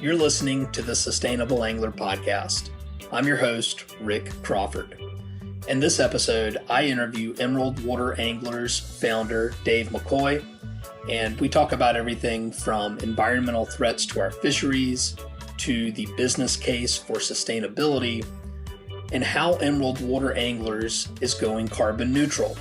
You're listening to the Sustainable Angler Podcast. I'm your host, Rick Crawford. In this episode, I interview Emerald Water Anglers founder Dave McCoy, and we talk about everything from environmental threats to our fisheries to the business case for sustainability and how Emerald Water Anglers is going carbon neutral.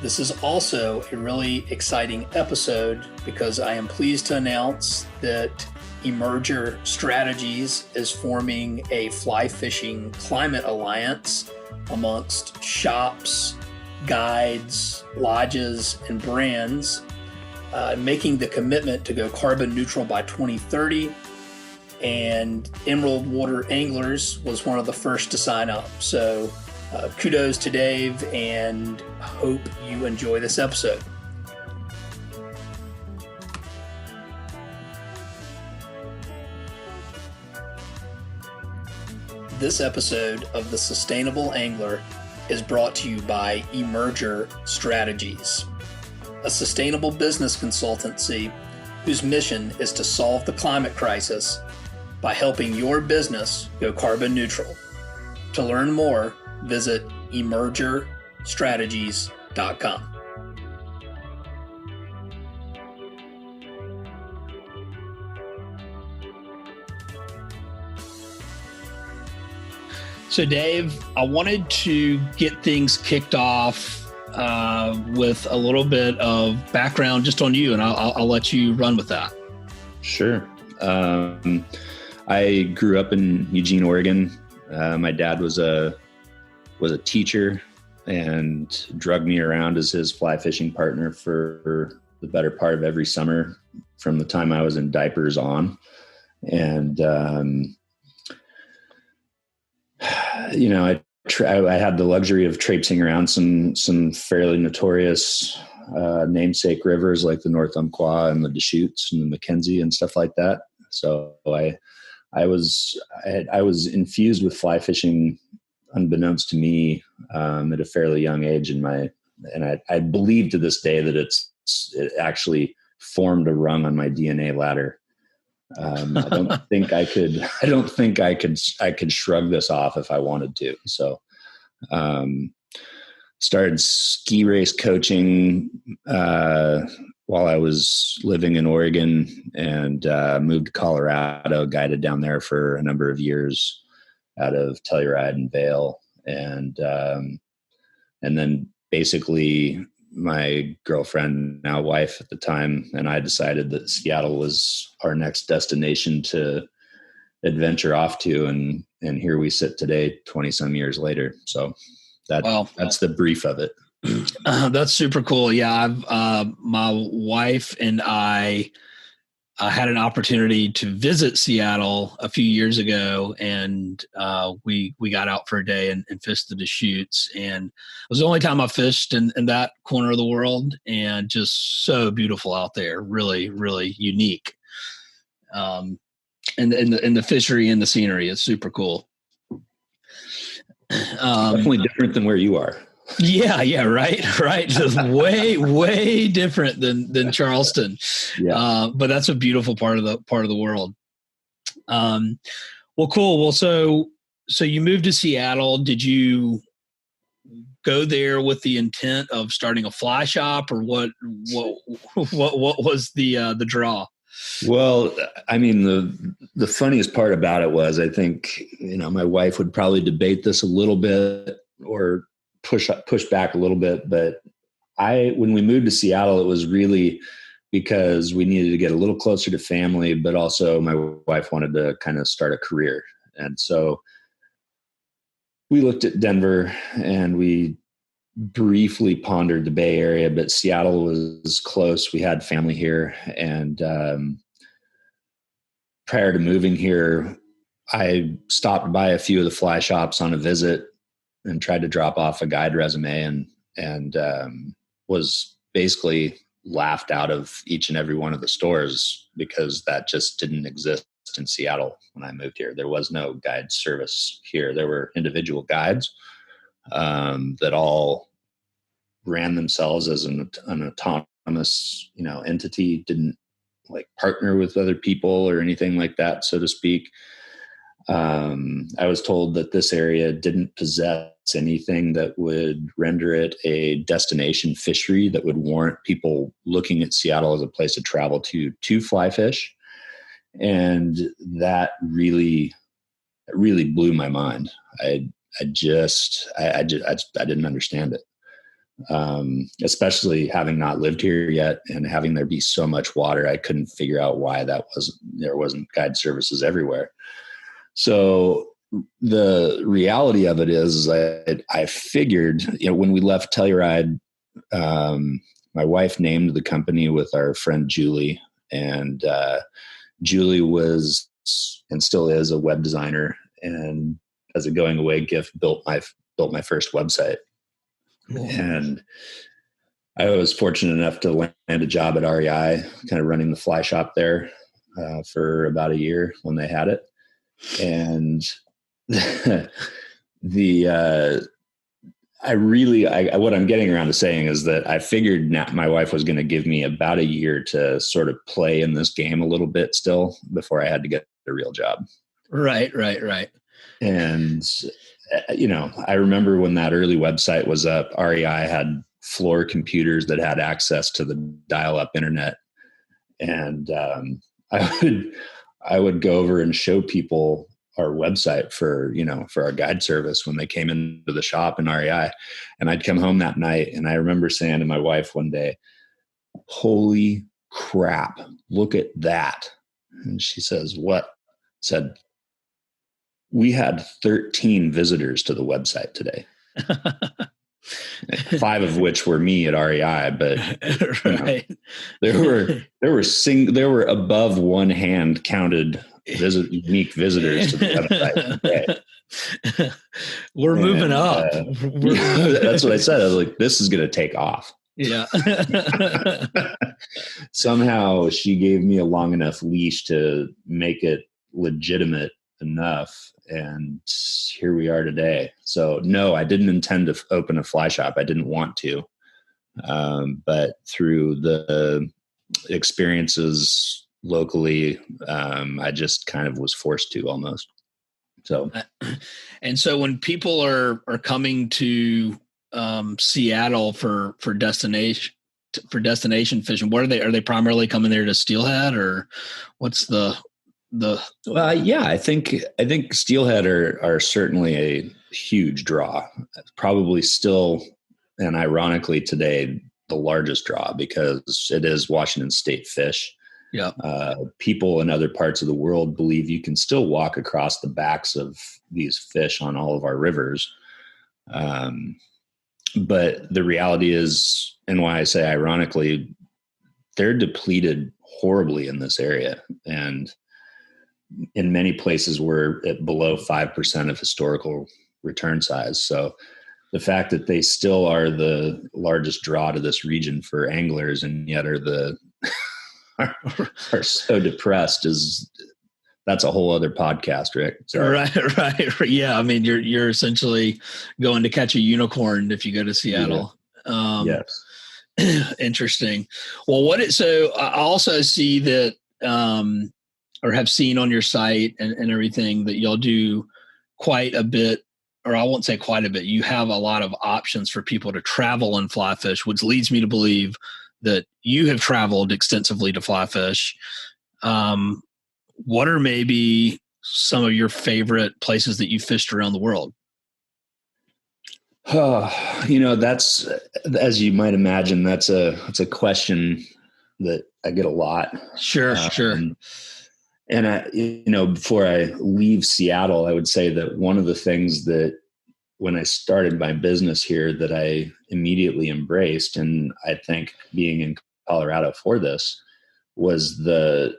This is also a really exciting episode because I am pleased to announce that Emerger Strategies is forming a fly fishing climate alliance amongst shops, guides, lodges, and brands, making the commitment to go carbon neutral by 2030. And Emerald Water Anglers was one of the first to sign up. So kudos to Dave, and hope you enjoy this episode. This episode of The Sustainable Angler is brought to you by Emerger Strategies, a sustainable business consultancy whose mission is to solve the climate crisis by helping your business go carbon neutral. To learn more, visit emergerstrategies.com. So Dave, I wanted to get things kicked off with a little bit of background just on you, and I'll let you run with that. Sure. I grew up in Eugene, Oregon. My dad was a teacher and drugged me around as his fly fishing partner for the better part of every summer from the time I was in diapers on. And, I had the luxury of traipsing around some fairly notorious namesake rivers like the North Umpqua and the Deschutes and the Mackenzie and stuff like that. So I was infused with fly fishing, unbeknownst to me, at a fairly young age. And I believe to this day that it actually formed a rung on my DNA ladder. I don't think I could shrug this off if I wanted to. So, started ski race coaching, while I was living in Oregon, and moved to Colorado, guided down there for a number of years out of Telluride and Vail. And then basically my girlfriend, now wife at the time, and I decided that Seattle was our next destination to adventure off to. And here we sit today, 20 some years later. So that's the brief of it. That's super cool. Yeah. My wife and I had an opportunity to visit Seattle a few years ago, and we got out for a day and fished the Deschutes. And it was the only time I fished in that corner of the world, and just so beautiful out there. Really, really unique. And the fishery and the scenery is super cool. Definitely different than where you are. Yeah, right. Just way different than Charleston. Yeah. But that's a beautiful part of the world. Well, cool. Well, so you moved to Seattle. Did you go there with the intent of starting a fly shop, or what was the draw? Well, I mean, the funniest part about it was, I think, my wife would probably debate this a little bit or push back a little bit. But when we moved to Seattle, it was really because we needed to get a little closer to family, but also my wife wanted to kind of start a career. And so we looked at Denver, and we briefly pondered the Bay Area, but Seattle was close. We had family here. And prior to moving here, I stopped by a few of the fly shops on a visit and tried to drop off a guide resume, and was basically laughed out of each and every one of the stores because that just didn't exist in Seattle when I moved here. There was no guide service here. There were individual guides that all ran themselves as an autonomous, entity, didn't like partner with other people or anything like that, so to speak. I was told that this area didn't possess anything that would render it a destination fishery that would warrant people looking at Seattle as a place to travel to fly fish. And that really blew my mind. I didn't understand it. Especially having not lived here yet and having there be so much water, I couldn't figure out why there wasn't guide services everywhere. So the reality of it is I figured, when we left Telluride, my wife named the company with our friend Julie, and Julie was and still is a web designer, and as a going away gift built my first website. Cool. And I was fortunate enough to land a job at REI, kind of running the fly shop there for about a year when they had it. And what I'm getting around to saying is that I figured my wife was going to give me about a year to sort of play in this game a little bit still before I had to get a real job. Right. And, I remember when that early website was up, REI had floor computers that had access to the dial-up internet. And I would go over and show people our website for our guide service when they came into the shop in REI. And I'd come home that night, and I remember saying to my wife one day, "Holy crap, look at that." And she says, "What?" I said, "We had 13 visitors to the website today." 5 of which were me at REI, but right. There were above one hand counted unique visitors to the website. We're moving up. That's what I said. I was like, this is going to take off. Yeah. Somehow she gave me a long enough leash to make it legitimate enough, and here we are today. So no, I didn't intend to open a fly shop. I didn't want to, but through the experiences locally, I just kind of was forced to almost. So, and so when people are coming to Seattle for destination fishing, are they primarily coming there to steelhead, or what's I think steelhead are certainly a huge draw, probably still, and ironically today, the largest draw, because it is Washington State fish. Yeah. People in other parts of the world believe you can still walk across the backs of these fish on all of our rivers. But the reality is, and why I say ironically, they're depleted horribly in this area. And in many places we're at below 5% of historical return size. So the fact that they still are the largest draw to this region for anglers, and yet are so depressed, that's a whole other podcast, Rick. So. Right. Yeah. I mean, you're essentially going to catch a unicorn if you go to Seattle. Yeah. Yes. Interesting. Well, so I also see that, or have seen on your site and everything, that y'all do quite a bit, or I won't say quite a bit. You have a lot of options for people to travel and fly fish, which leads me to believe that you have traveled extensively to fly fish. What are maybe some of your favorite places that you fished around the world? That's, as you might imagine, that's a question that I get a lot. Sure. And before I leave Seattle, I would say that one of the things that when I started my business here that I immediately embraced, and I think being in Colorado for this, was the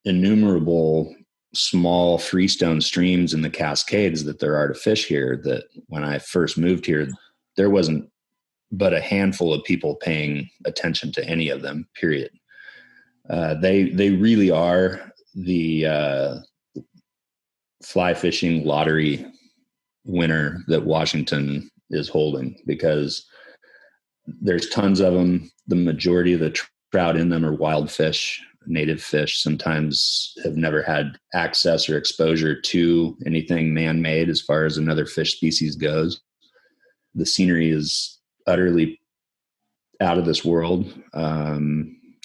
innumerable small freestone streams in the Cascades that there are to fish here, that when I first moved here, there wasn't but a handful of people paying attention to any of them, period. They really are the fly fishing lottery winner that Washington is holding, because there's tons of them. The majority of the trout in them are wild fish. native fish sometimes have never had access or exposure to anything man-made as far as another fish species goes. The scenery is utterly out of this world.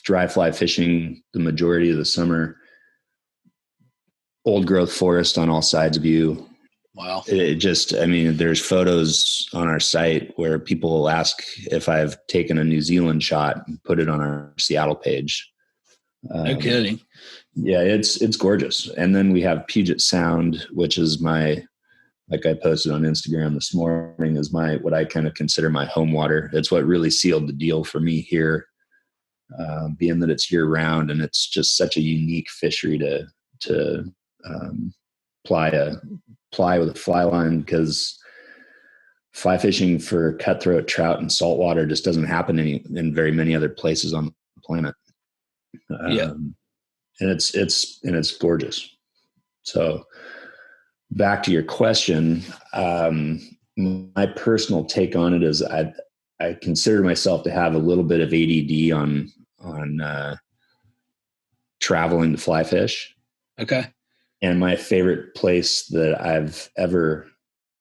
Dry fly fishing the majority of the summer, old growth forest on all sides of you. Wow. There's photos on our site where people will ask if I've taken a New Zealand shot and put it on our Seattle page. No kidding. Yeah, it's gorgeous. And then we have Puget Sound, which is like I posted on Instagram this morning, is what I kind of consider my home water. It's what really sealed the deal for me here, being that it's year round, and it's just such a unique fishery to ply with a fly line, because fly fishing for cutthroat trout and saltwater just doesn't happen in very many other places on the planet. And it's gorgeous. So back to your question, my personal take on it is I consider myself to have a little bit of ADD on traveling to fly fish. Okay. And my favorite place that I've ever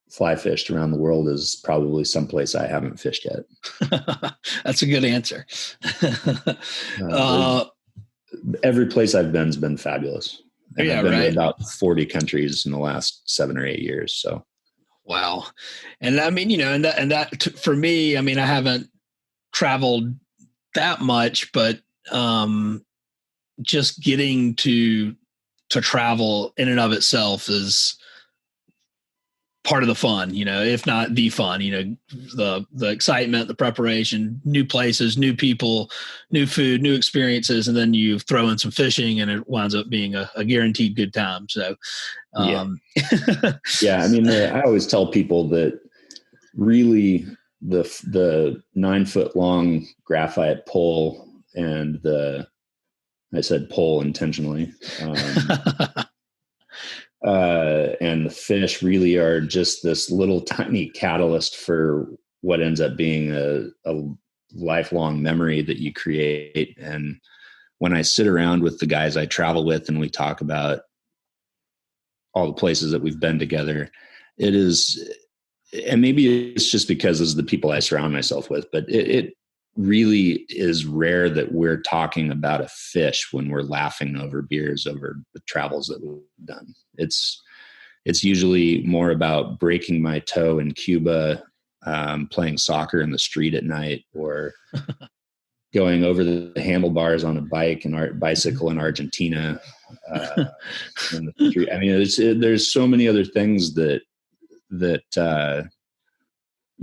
fly fished around the world is probably someplace I haven't fished yet. That's a good answer. Every place I've been has been fabulous. And I've been right. to about 40 countries in the last 7 or 8 years. So, wow. And I mean, and that for me, I mean, I haven't traveled that much, but just getting to travel in and of itself is part of the fun, if not the fun, the excitement, the preparation, new places, new people, new food, new experiences, and then you throw in some fishing and it winds up being a guaranteed good time. So, yeah. I mean, I always tell people that really the 9-foot long graphite pole and I said pole intentionally. And the fish really are just this little tiny catalyst for what ends up being a lifelong memory that you create. And when I sit around with the guys I travel with and we talk about all the places that we've been together, it is, and maybe it's just because it's the people I surround myself with, but it really is rare that we're talking about a fish when we're laughing over beers over the travels that we've done. It's usually more about breaking my toe in Cuba, playing soccer in the street at night, or going over the handlebars on a bicycle in Argentina. In the street. I mean, there's so many other things that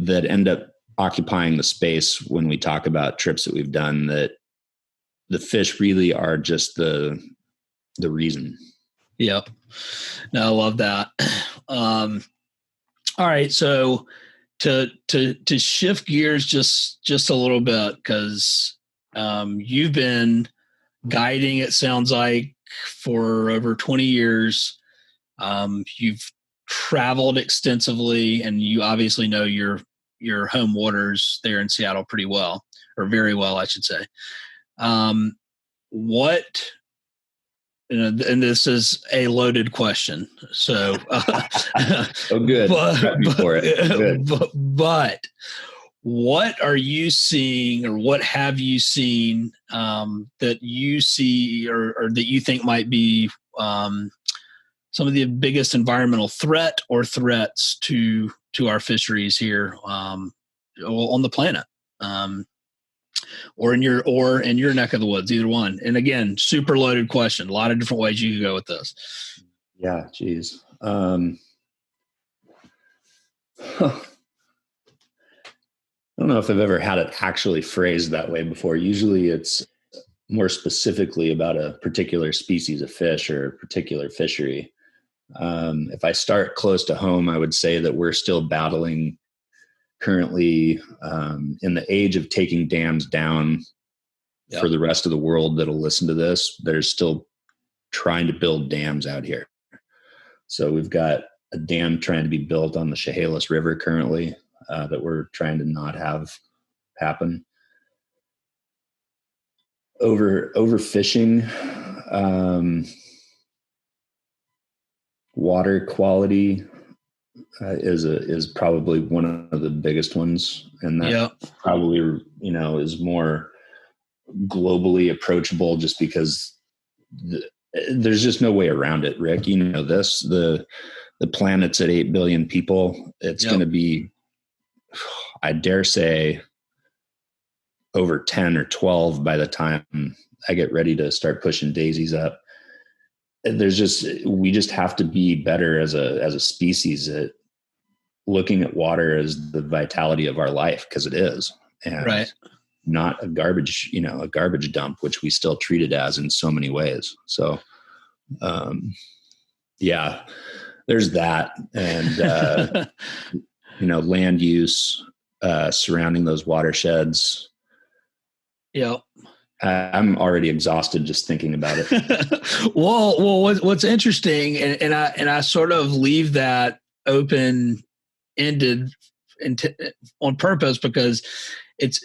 end up occupying the space when we talk about trips that we've done, that the fish really are just the reason. Yep. No, I love that. All right. So to shift gears just a little bit, because you've been guiding, it sounds like, for over 20 years. You've traveled extensively, and you obviously know your home waters there in Seattle pretty well, or very well, I should say. What, and this is a loaded question. So, good. But what are you seeing, or what have you seen that you see, or that you think might be some of the biggest environmental threat or threats to our fisheries here on the planet, or in your neck of the woods, either one? And again, super loaded question. A lot of different ways you could go with this. Yeah, geez. I don't know if I've ever had it actually phrased that way before. Usually it's more specifically about a particular species of fish or a particular fishery. If I start close to home, I would say that we're still battling currently in the age of taking dams down. Yep. For the rest of the world that'll listen to this, they're still trying to build dams out here. So we've got a dam trying to be built on the Chehalis River currently that we're trying to not have happen. overfishing, water quality is probably one of the biggest ones, and that probably is more globally approachable, just because there's just no way around it, Rick. The planet's at 8 billion people. It's going to be, I dare say, over 10 or 12 by the time I get ready to start pushing daisies up. We just have to be better as a species at looking at water as the vitality of our life, because it is, and not a garbage dump, which we still treat it as in so many ways. So, there's that. And, land use, surrounding those watersheds. Yep. I'm already exhausted just thinking about it. Well, what's interesting, and I sort of leave that open ended on purpose, because it's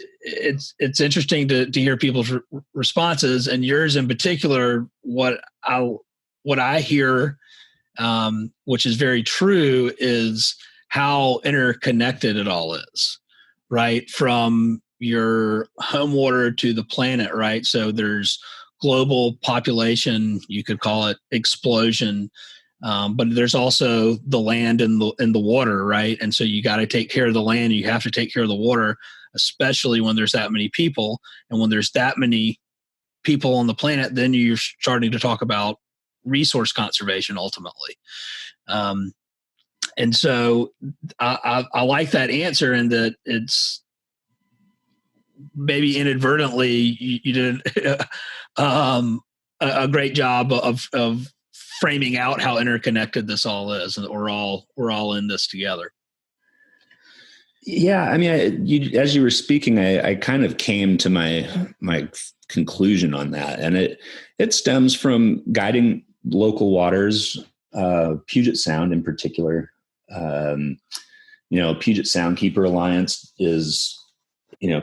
interesting to hear people's responses, and yours in particular. What I hear, which is very true, is how interconnected it all is, right? From your home water to the planet, right? So there's global population, you could call it explosion, but there's also the land and the water, right? And so you got to take care of the land. You have to take care of the water, especially when there's that many people. And when there's that many people on the planet, then you're starting to talk about resource conservation ultimately. And so I like that answer, in that it's maybe inadvertently you did a great job of framing out how interconnected this all is, and that we're all in this together. Yeah, I mean, as you were speaking, I kind of came to my conclusion on that, and it stems from guiding local waters, Puget Sound in particular. Puget Sound Keeper Alliance is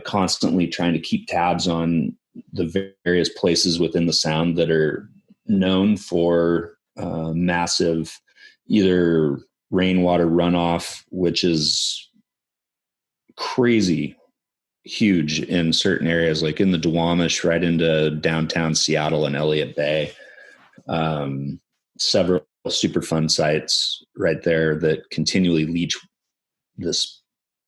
constantly trying to keep tabs on the various places within the sound that are known for massive either rainwater runoff, which is crazy huge in certain areas, like in the Duwamish, right into downtown Seattle and Elliott Bay. Several Superfund sites right there that continually leach this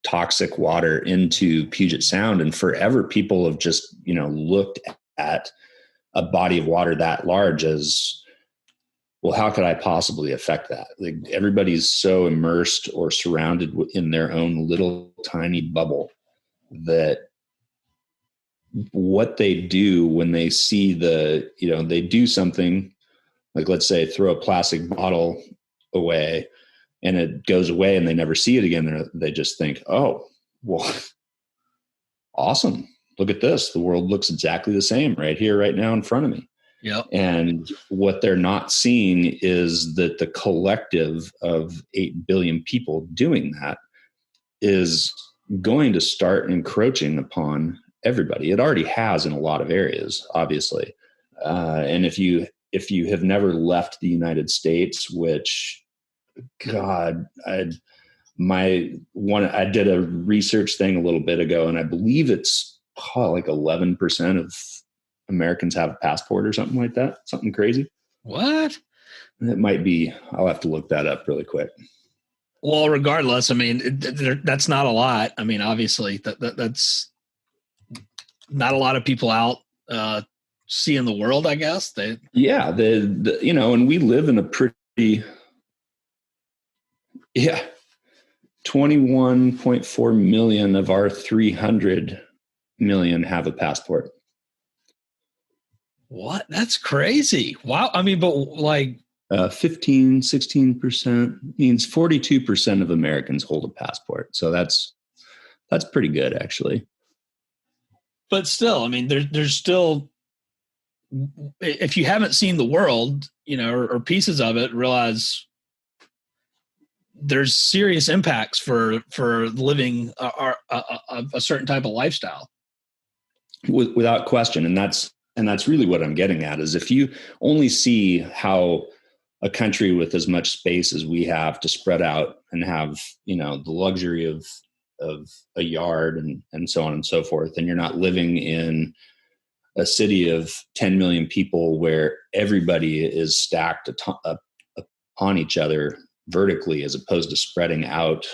toxic water into Puget Sound. And forever people have just, looked at a body of water that large as, well, how could I possibly affect that? Like, everybody's so immersed or surrounded in their own little tiny bubble that what they do when they see they do something, like, let's say, throw a plastic bottle away and it goes away and they never see it again. They just think, oh, well, awesome. Look at this. The world looks exactly the same right here, right now in front of me. Yep. And what they're not seeing is that the collective of 8 billion people doing that is going to start encroaching upon everybody. It already has in a lot of areas, obviously. And if you have never left the United States, which, God, I did a research thing a little bit ago, and I believe it's like 11% of Americans have a passport or something like that. Something crazy. What? It might be. I'll have to look that up really quick. Well, regardless, I mean, that's not a lot. I mean, obviously, that's not a lot of people out seeing the world, I guess. And we live in a pretty, 21.4 million of our 300 million have a passport. What? That's crazy. Wow. I mean, but like 16% means 42% of Americans hold a passport. So that's pretty good, actually. But still, I mean, there's still, if you haven't seen the world, or pieces of it, realize there's serious impacts for living a certain type of lifestyle. Without question. And that's And that's really what I'm getting at, is if you only see how a country with as much space as we have to spread out and have, the luxury of a yard and so on and so forth, and you're not living in a city of 10 million people where everybody is stacked upon each other vertically as opposed to spreading out.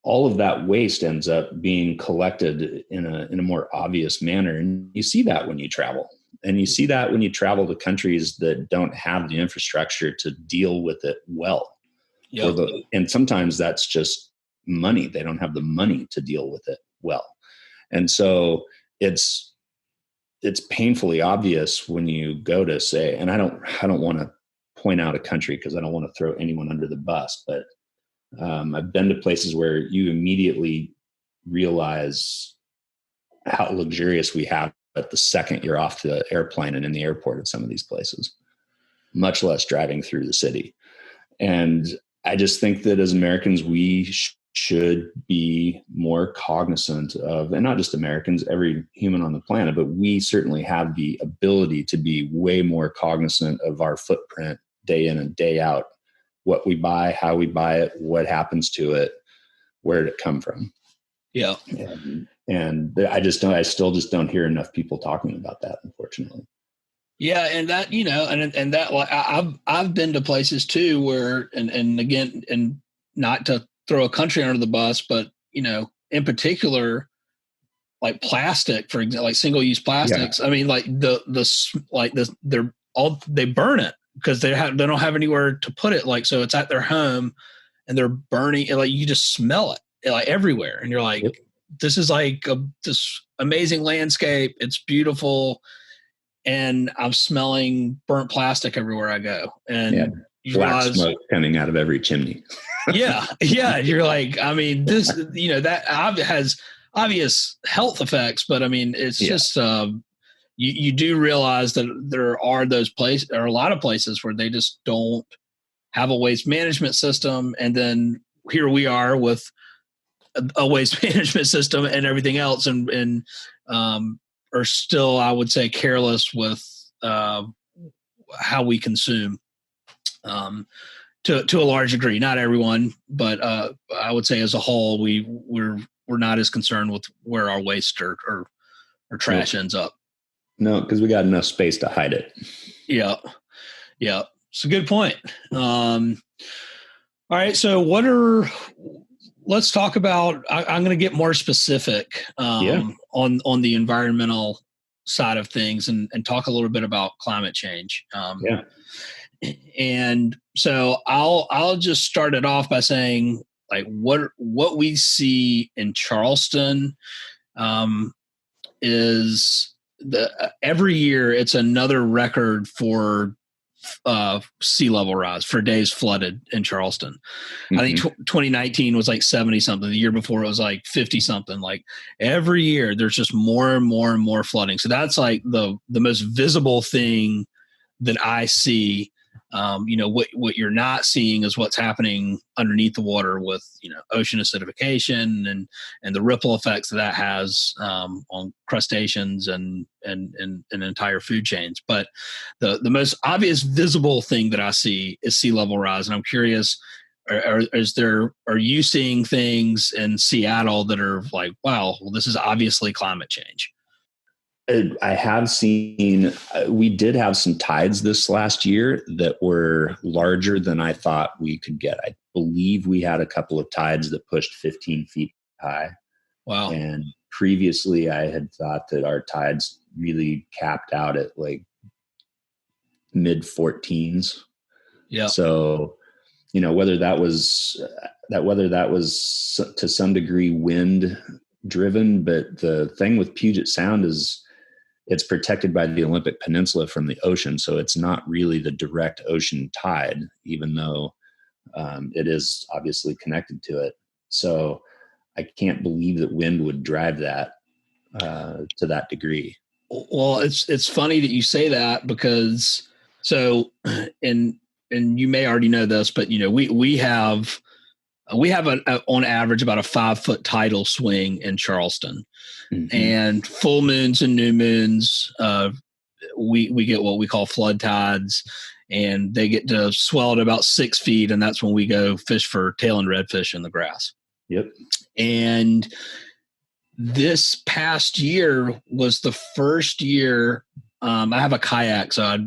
All of that waste ends up being collected in a more obvious manner. And you see that when you travel. And you see that when you travel to countries that don't have the infrastructure to deal with it well. Yep. And sometimes that's just money. They don't have the money to deal with it well. And so it's painfully obvious when you go to say, and I don't want to point out a country because I don't want to throw anyone under the bus, but I've been to places where you immediately realize how luxurious we have at the second you're off the airplane and in the airport at some of these places, much less driving through the city. And I just think that as Americans, we should be more cognizant of, and not just Americans, every human on the planet, but we certainly have the ability to be way more cognizant of our footprint day in and day out. What we buy, how we buy it, what happens to it, where did it come from? Yeah. And I still just don't hear enough people talking about that, unfortunately. Yeah. And that, and that, like, I've been to places too where, and again, and not to throw a country under the bus, but, in particular, like plastic, for example, like single-use plastics. Yeah. I mean, like they burn it, because they don't have anywhere to put it. Like, so it's at their home and they're burning it. Like, you just smell it like everywhere. And you're like, yep. This is like this amazing landscape. It's beautiful. And I'm smelling burnt plastic everywhere I go. And you black smoke coming out of every chimney. Yeah. You're like, I mean, this, that has obvious health effects, but I mean, it's just, you do realize that there are those places, or a lot of places, where they just don't have a waste management system. And then here we are with a waste management system and everything else, and are still, I would say, careless with how we consume to a large degree. Not everyone, but I would say as a whole, we're not as concerned with where our waste or trash ends up. No, because we got enough space to hide it. Yeah. It's a good point. All right. So let's talk about, I'm going to get more specific on the environmental side of things and talk a little bit about climate change. And so I'll just start it off by saying, like, what we see in Charleston is every year it's another record for sea level rise, for days flooded in Charleston. Mm-hmm. I think 2019 was like 70 something. The year before it was like 50 something. Like, every year there's just more and more and more flooding. So that's like the most visible thing that I see. What you're not seeing is what's happening underneath the water with, ocean acidification and the ripple effects that has on crustaceans and entire food chains. But the most obvious visible thing that I see is sea level rise. And I'm curious, are you seeing things in Seattle that are like, wow, well, this is obviously climate change? I have seen, we did have some tides this last year that were larger than I thought we could get. I believe we had a couple of tides that pushed 15 feet high. Wow. And previously I had thought that our tides really capped out at like mid 14s. Yeah. So, whether that was to some degree wind driven, but the thing with Puget Sound is it's protected by the Olympic Peninsula from the ocean. So it's not really the direct ocean tide, even though it is obviously connected to it. So I can't believe that wind would drive that to that degree. Well, it's funny that you say that, because and you may already know this, but we have We have on average about a 5-foot tidal swing in Charleston, and full moons and new moons. We get what we call flood tides, and they get to swell at about 6 feet, and that's when we go fish for tail and redfish in the grass. Yep. And this past year was the first year. I have a kayak, so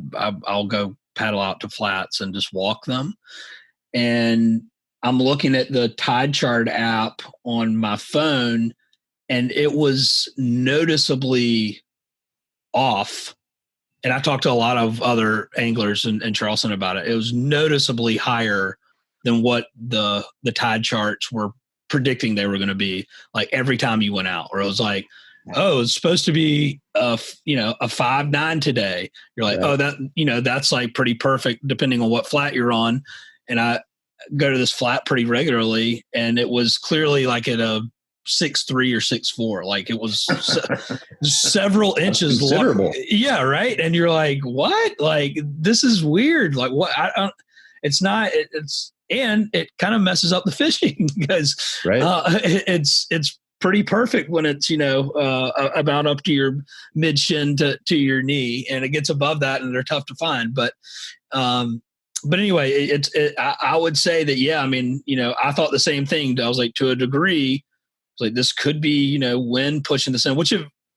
I'll go paddle out to flats and just walk them. And I'm looking at the tide chart app on my phone, and it was noticeably off. And I talked to a lot of other anglers in Charleston about it. It was noticeably higher than what the tide charts were predicting they were going to be, like every time you went out. Or it was like, oh, it's supposed to be a 5.9 today. You're like, oh, that's like pretty perfect depending on what flat you're on. And I go to this flat pretty regularly, and it was clearly like at a 6.3 or 6.4. Like it was several inches considerable. Yeah, right. And you're like, what? Like this is weird. Like what? And it kind of messes up the fishing because it's pretty perfect when it's about up to your mid shin to your knee, and it gets above that, and they're tough to find. But anyway, I would say that I thought the same thing. I was like, to a degree, like this could be wind pushing this in, which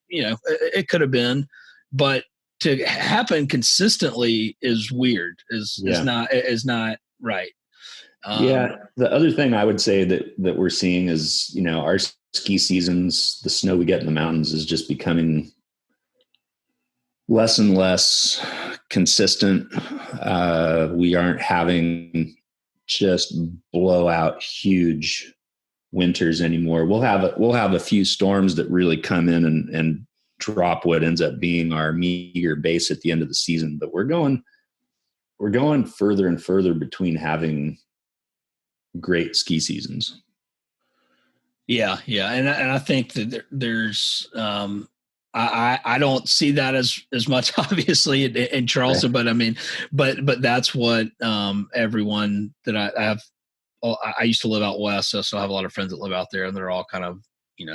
it could have been, but to happen consistently is weird. Is not right. The other thing I would say that we're seeing is, our ski seasons, the snow we get in the mountains is just becoming less and less consistent. We aren't having just blowout huge winters anymore. We'll have a few storms that really come in and drop what ends up being our meager base at the end of the season. But we're going further and further between having great ski seasons. Yeah. And I think that there's I don't see that as much obviously in Charleston, but I mean, but that's what everyone that I have. I used to live out west, so I have a lot of friends that live out there, and they're all kind of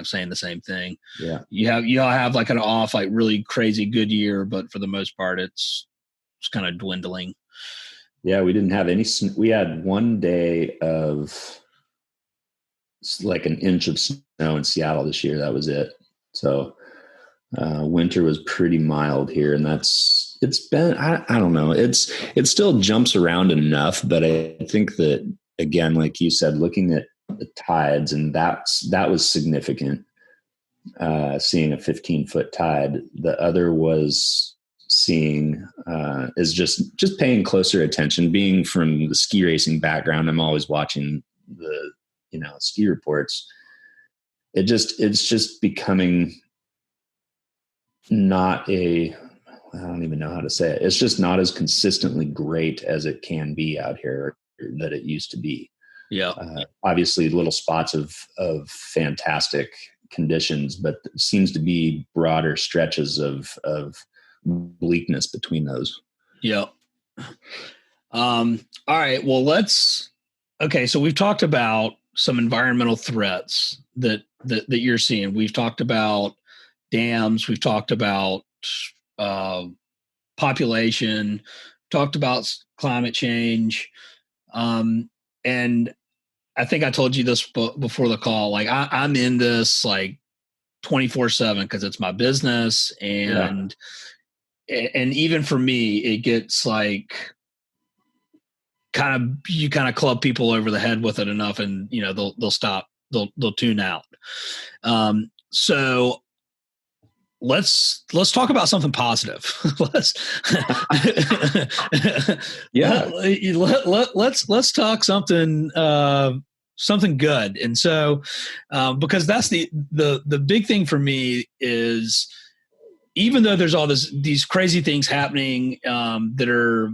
saying the same thing. Yeah, you all have like an off, like really crazy good year, but for the most part, it's kind of dwindling. Yeah, we didn't have any. We had one day of like an inch of snow in Seattle this year. That was it. So winter was pretty mild here, and it's been. I don't know. It still jumps around enough, but I think that again, like you said, looking at the tides, and that was significant. Seeing a 15-foot tide. The other was seeing is just paying closer attention. Being from the ski racing background, I'm always watching the ski reports. It's just becoming not I don't even know how to say it. It's just not as consistently great as it can be out here that it used to be. Yeah. Obviously little spots of fantastic conditions, but it seems to be broader stretches of bleakness between those. Yeah. All right. Well, so we've talked about some environmental threats that you're seeing. We've talked about dams. We've talked about population, talked about climate change. And I think I told you this before the call, like I'm in this like 24/7 because it's my business. And even for me, it gets like you kind of club people over the head with it enough, and they'll stop, they'll tune out. So let's talk about something positive. let's talk something good. And so because that's the big thing for me is, even though there's all these crazy things happening that are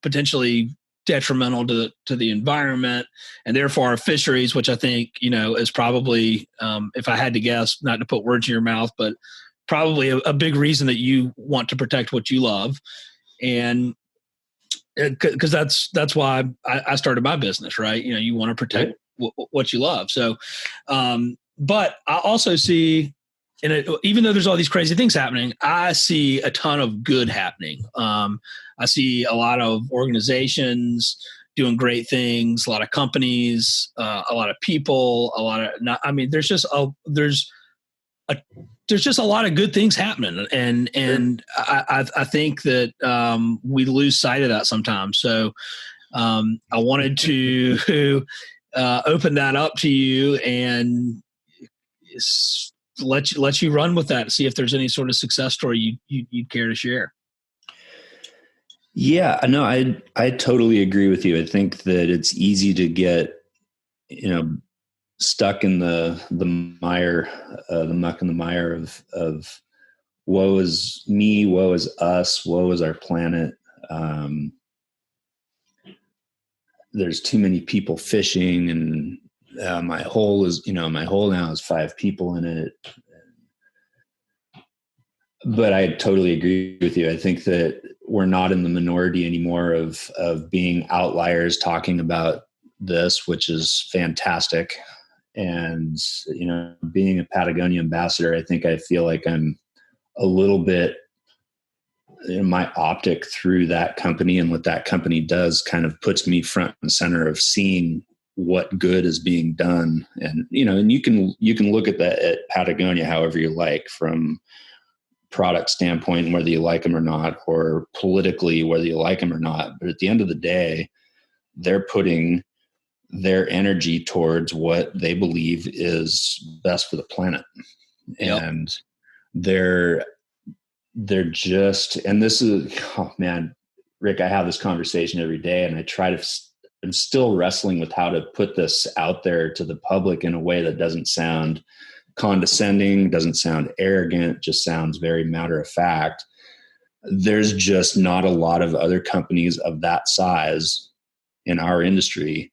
potentially detrimental to the environment, and therefore our fisheries, which I think is probably, if I had to guess, not to put words in your mouth, but probably a big reason that you want to protect what you love. And because that's why I started my business, right? You want to protect what you love. So, but I also see, even though there's all these crazy things happening, I see a ton of good happening. I see a lot of organizations doing great things, a lot of companies, a lot of people, there's just a lot of good things happening. And I think that we lose sight of that sometimes. So I wanted to open that up to you and let you run with that. See if there's any sort of success story you'd care to share. Yeah, no, I totally agree with you. I think that it's easy to get, stuck in the mire, the muck and the mire of woe is me, woe is us, woe is our planet. There's too many people fishing, and my hole now is 5 people in it. But I totally agree with you. I think that we're not in the minority anymore of being outliers talking about this, which is fantastic. And, being a Patagonia ambassador, I feel like I'm a little bit in my optic through that company, and what that company does kind of puts me front and center of seeing what good is being done. And, and you can look at that at Patagonia however you like, from product standpoint, whether you like them or not, or politically, whether you like them or not. But at the end of the day, they're putting their energy towards what they believe is best for the planet. Yep. And they're just, and this is, oh man, Rick, I have this conversation every day, and I'm still wrestling with how to put this out there to the public in a way that doesn't sound condescending, doesn't sound arrogant, just sounds very matter of fact. There's just not a lot of other companies of that size in our industry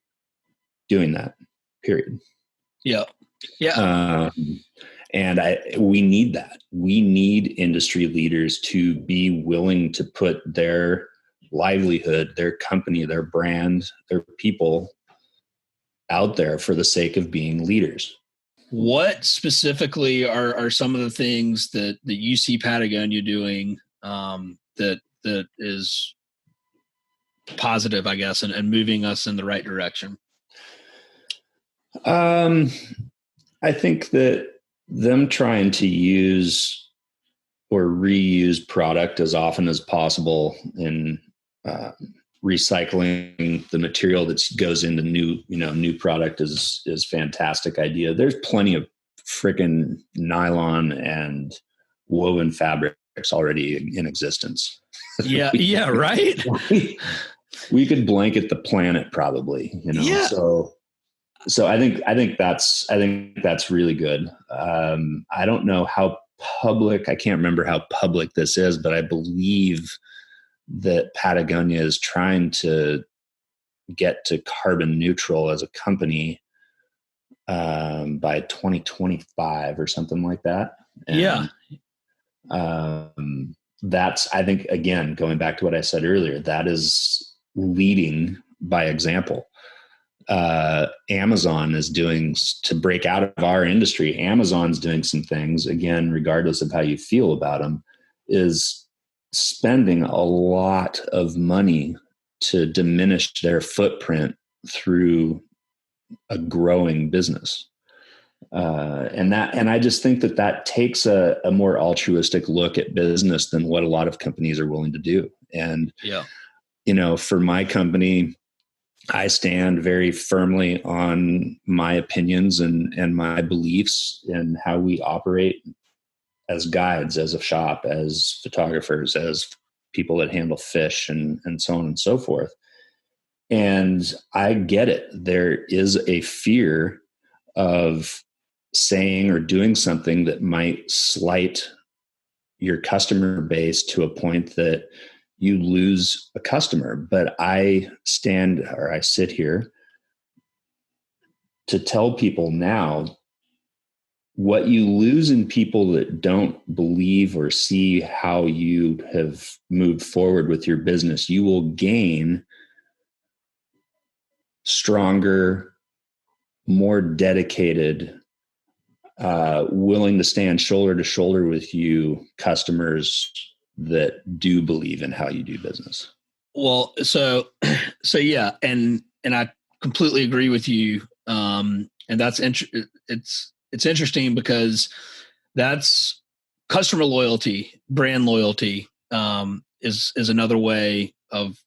doing that, period. Yeah. Yeah. And we need that. We need industry leaders to be willing to put their livelihood, their company, their brand, their people out there for the sake of being leaders. What specifically are some of the things that you see Patagonia doing that is positive, I guess, and moving us in the right direction? I think that them trying to use or reuse product as often as possible, in recycling the material that goes into new product is fantastic idea. There's plenty of freaking nylon and woven fabrics already in existence. Yeah, right. We could blanket the planet probably, Yeah. So I think that's really good. I don't know how public, I can't remember how public this is, but I believe that Patagonia is trying to get to carbon neutral as a company by 2025 or something like that. And, that's, I think, again, going back to what I said earlier, that is leading by example. Amazon is doing, to break out of our industry, Amazon's doing some things, again, regardless of how you feel about them, is spending a lot of money to diminish their footprint through a growing business. And I just think that takes a more altruistic look at business than what a lot of companies are willing to do. And, for my company, I stand very firmly on my opinions and my beliefs and how we operate as guides, as a shop, as photographers, as people that handle fish and so on and so forth. And I get it. There is a fear of saying or doing something that might slight your customer base to a point that you lose a customer. But I sit here to tell people now, what you lose in people that don't believe or see how you have moved forward with your business, you will gain stronger, more dedicated, willing to stand shoulder to shoulder with you customers that do believe in how you do business? Well, so yeah, and I completely agree with you. And it's interesting because that's customer loyalty, brand loyalty, is another way of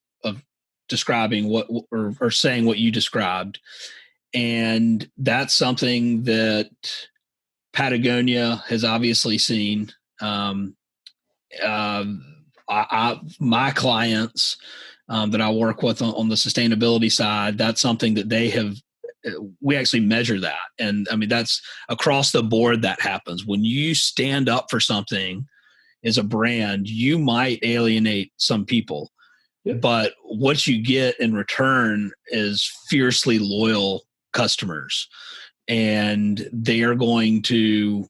describing what or saying what you described, and that's something that Patagonia has obviously seen. Uh, my clients that I work with on the sustainability side, that's something that they have. We actually measure that, and I mean that's across the board. That happens when you stand up for something as a brand. You might alienate some people, Yep. but what you get in return is fiercely loyal customers, and they are going to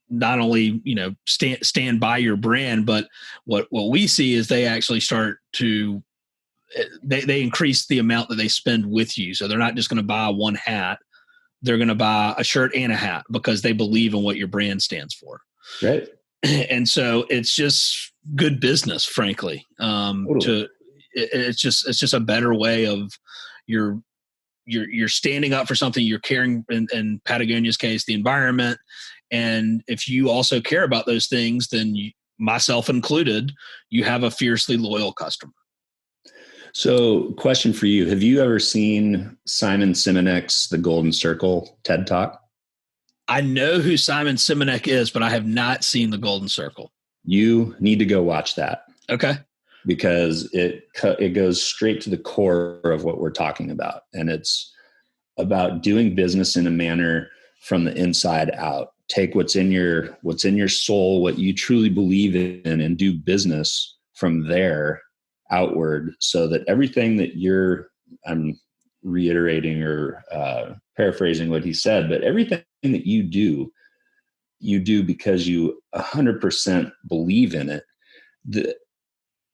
not only stand by your brand, but what we see is they actually start to they increase the amount that they spend with you. So they're not just going to buy one hat; they're going to buy a shirt and a hat because they believe in what your brand stands for. Right. And so it's just good business, frankly. Totally. It's just a better way of you're standing up for something. You're caring, in Patagonia's case, the environment. And if you also care about those things, then myself included, you have a fiercely loyal customer. So, question for you. Have you ever seen Simon Simonek's The Golden Circle TED Talk? I know who Simon Sinek is, but I have not seen The Golden Circle. You need to go watch that. Okay. Because it goes straight to the core of what we're talking about. And it's about doing business in a manner from the inside out. Take what's in your soul, what you truly believe in, and do business from there outward, so that everything that I'm reiterating or paraphrasing what he said, but everything that you do because you 100% believe in it,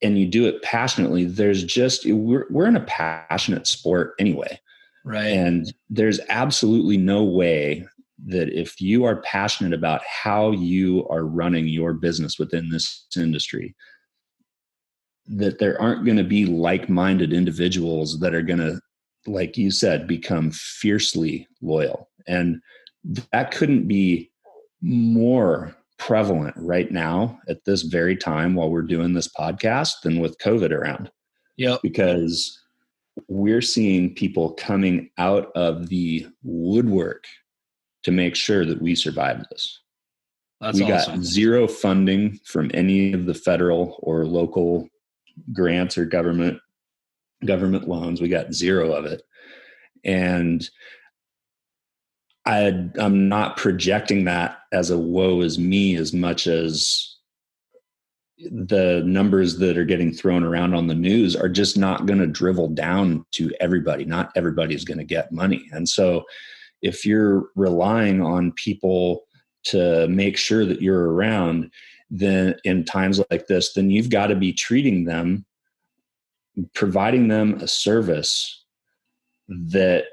and you do it passionately. We're in a passionate sport anyway. Right. And there's absolutely no way that if you are passionate about how you are running your business within this industry, that there aren't going to be like-minded individuals that are going to, like you said, become fiercely loyal. And that couldn't be more prevalent right now at this very time while we're doing this podcast than with COVID around. Yep. Because we're seeing people coming out of the woodwork to make sure that we survive this. That's we awesome. Got zero funding from any of the federal or local grants or government loans. We got zero of it. And I'm not projecting that as a woe is me as much as the numbers that are getting thrown around on the news are just not going to drivel down to everybody. Not everybody is going to get money. And so if you're relying on people to make sure that you're around, then in times like this, then you've got to be treating them, providing them a service that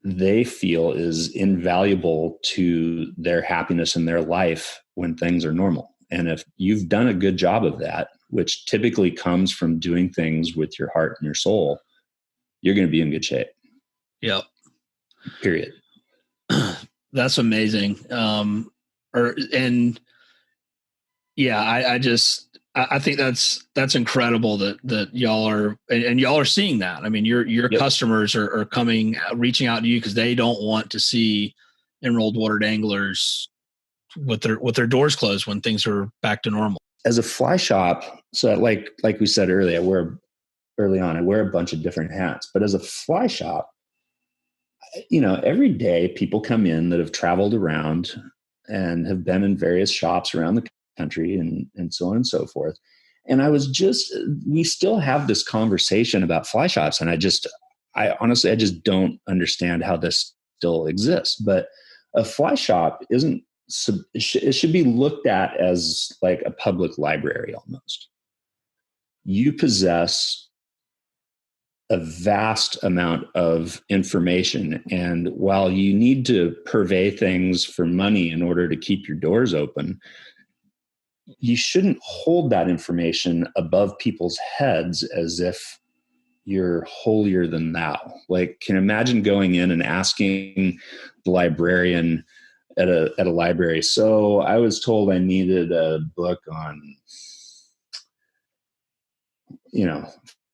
they feel is invaluable to their happiness in their life when things are normal. And if you've done a good job of that, which typically comes from doing things with your heart and your soul, you're going to be in good shape. Yep. Period. That's amazing. I think that's incredible that y'all are, and y'all are seeing that. I mean, your Yep. customers are reaching out to you because they don't want to see enrolled watered anglers with their doors closed when things are back to normal. As a fly shop, so like we said earlier, I wear a bunch of different hats. But as a fly shop, every day people come in that have traveled around and have been in various shops around the country and so on and so forth. And we still have this conversation about fly shops. And I honestly just don't understand how this still exists. But a fly shop it should be looked at as like a public library almost. You possess a vast amount of information. And while you need to purvey things for money in order to keep your doors open, you shouldn't hold that information above people's heads as if you're holier than thou. Like, can you imagine going in and asking the librarian at a library, so I was told I needed a book on,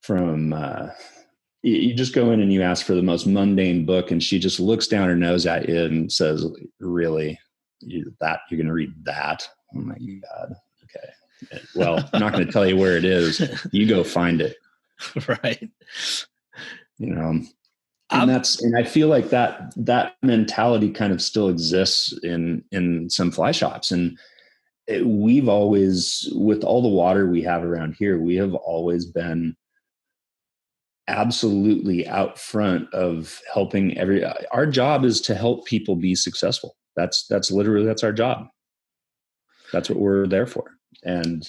from you just go in and you ask for the most mundane book, and she just looks down her nose at you and says, really, you're going to read that? Oh my God. Okay. Well, I'm not going to tell you where it is. You go find it. Right. And I feel like that mentality kind of still exists in some fly shops. And we've always, with all the water we have around here, we have always been absolutely out front of helping our job is to help people be successful. That's our job. That's what we're there for. And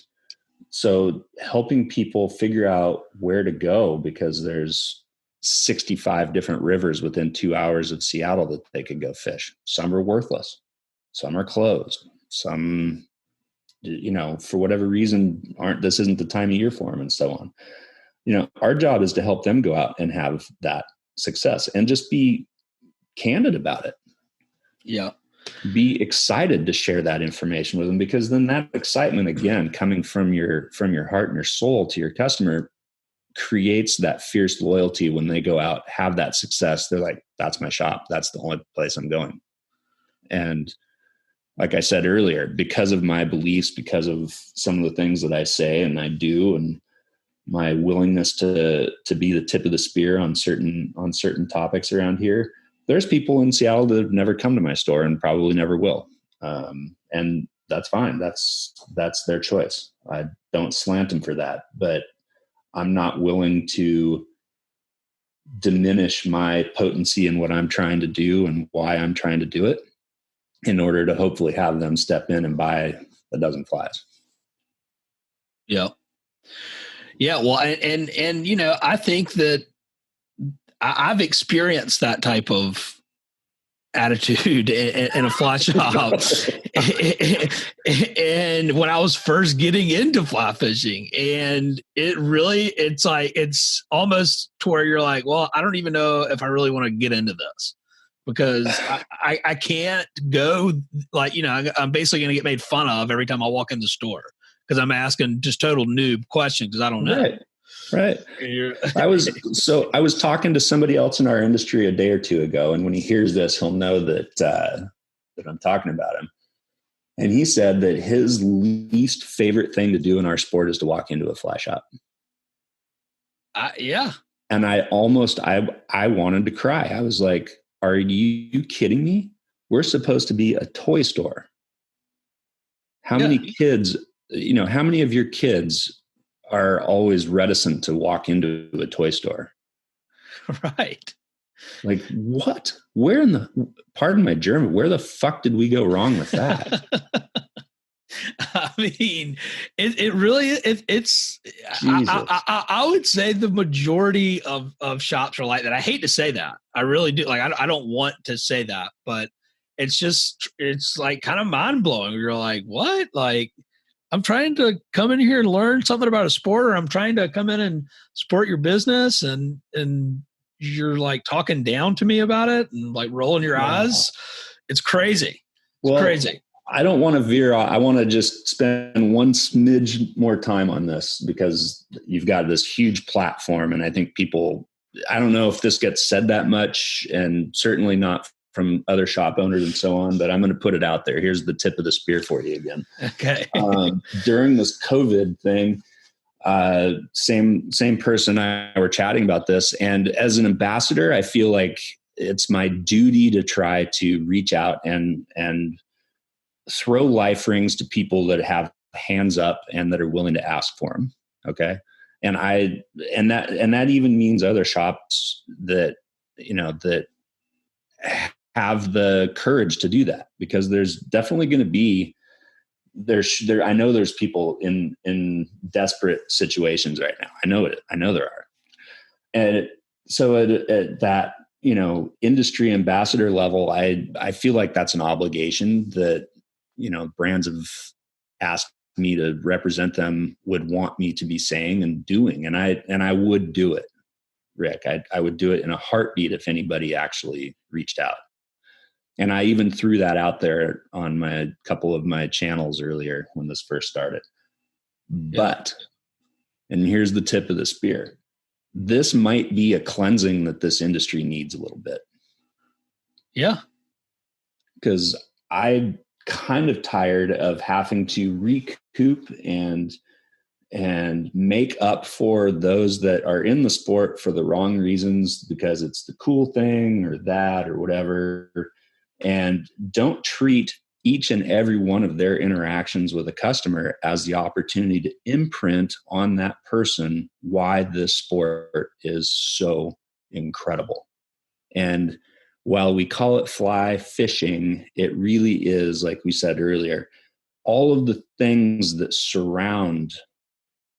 so helping people figure out where to go, because there's 65 different rivers within 2 hours of Seattle that they could go fish. Some are worthless. Some are closed. Some, for whatever reason, this isn't the time of year for them, and so on. Our job is to help them go out and have that success and just be candid about it. Yeah. Be excited to share that information with them, because then that excitement, again, coming from your heart and your soul to your customer, creates that fierce loyalty. When they go out, have that success, they're like, that's my shop. That's the only place I'm going. And like I said earlier, because of my beliefs, because of some of the things that I say and I do, and my willingness to be the tip of the spear on certain topics around here, there's people in Seattle that have never come to my store and probably never will. And that's fine. That's their choice. I don't slant them for that, but I'm not willing to diminish my potency in what I'm trying to do and why I'm trying to do it, in order to hopefully have them step in and buy a dozen flies. Yeah. Yeah. Well, and I think that I've experienced that type of attitude in a fly shop. And when I was first getting into fly fishing, and it's almost to where you're like, well, I don't even know if I really want to get into this, because I can't go, like, I'm basically going to get made fun of every time I walk in the store, because I'm asking just total noob questions because I don't know. Right. I was talking to somebody else in our industry a day or two ago, and when he hears this, he'll know that I'm talking about him. And he said that his least favorite thing to do in our sport is to walk into a fly shop. Yeah. And I wanted to cry. I was like, are you kidding me? We're supposed to be a toy store. How many kids, how many of your kids are always reticent to walk into a toy store? Right. Like, what? Pardon my German, where the fuck did we go wrong with that? I mean, it really, it's, I would say the majority of shops are like that. I hate to say that. I really do. Like, I don't want to say that, but it's like kind of mind blowing. You're like, what? Like, I'm trying to come in here and learn something about a sport, or I'm trying to come in and support your business, and you're like talking down to me about it and like rolling your eyes. It's crazy. It's crazy. I don't want to veer off. I want to just spend one smidge more time on this, because you've got this huge platform, and I think people, I don't know if this gets said that much, and certainly not from other shop owners and so on, but I'm going to put it out there. Here's the tip of the spear for you again. Okay. During this COVID thing, same person and I were chatting about this. And as an ambassador, I feel like it's my duty to try to reach out and throw life rings to people that have hands up and that are willing to ask for them. Okay. And that even means other shops that have the courage to do that, because there's definitely going to be, I know there's people in desperate situations right now. I know there are. And so at that, industry ambassador level, I feel like that's an obligation that, brands have asked me to represent them, would want me to be saying and doing. And I would do it, Rick. I would do it in a heartbeat if anybody actually reached out. And I even threw that out there on my couple of my channels earlier when this first started. But, and here's the tip of the spear, this might be a cleansing that this industry needs a little bit. Yeah. Because I'm kind of tired of having to recoup and make up for those that are in the sport for the wrong reasons, because it's the cool thing or that or whatever, and don't treat each and every one of their interactions with a customer as the opportunity to imprint on that person why this sport is so incredible. And while we call it fly fishing, it really is, like we said earlier, all of the things that surround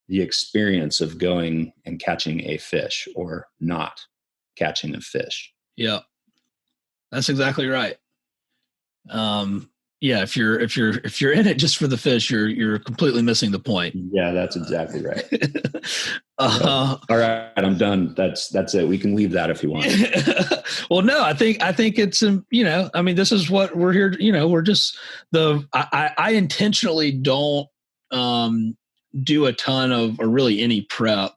the experience of going and catching a fish or not catching a fish. Yeah, that's exactly right. Yeah, if you're in it just for the fish, you're completely missing the point. Yeah, that's exactly right. All right, I'm done. That's it. We can leave that if you want. Well, no, I think it's this is what we're here. We're just I intentionally don't do a ton of or really any prep.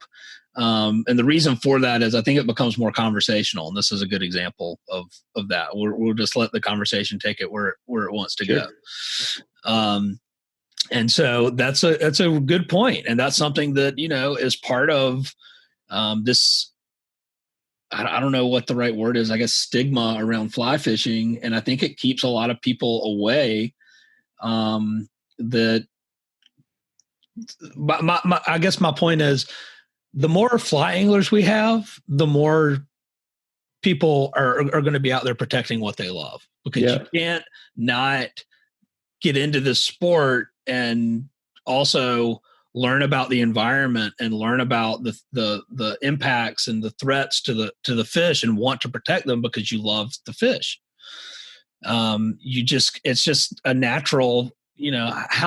And the reason for that is I think it becomes more conversational, and this is a good example of that. We'll just let the conversation take it where it wants to go. And so that's a good point, and that's something that is part of this. I don't know what the right word is. I guess stigma around fly fishing, and I think it keeps a lot of people away. That I guess my point is, the more fly anglers we have, the more people are going to be out there protecting what they love, because you can't not get into this sport and also learn about the environment and learn about the impacts and the threats to the fish and want to protect them because you love the fish. It's just a natural.